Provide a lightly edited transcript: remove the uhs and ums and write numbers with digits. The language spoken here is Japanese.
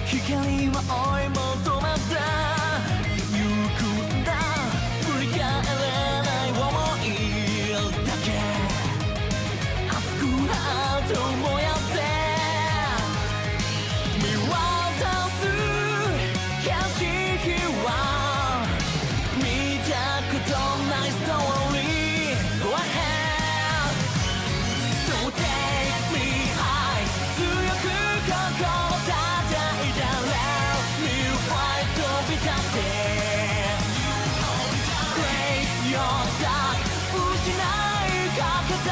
光は追い求めてゆくんだ振り返れない想いだけ熱くハートを燃やせ見渡す景色は見たことないストーリー Go ahead So take me high 強く心叩いたら New fight 飛び立って Break your dark 失いかけた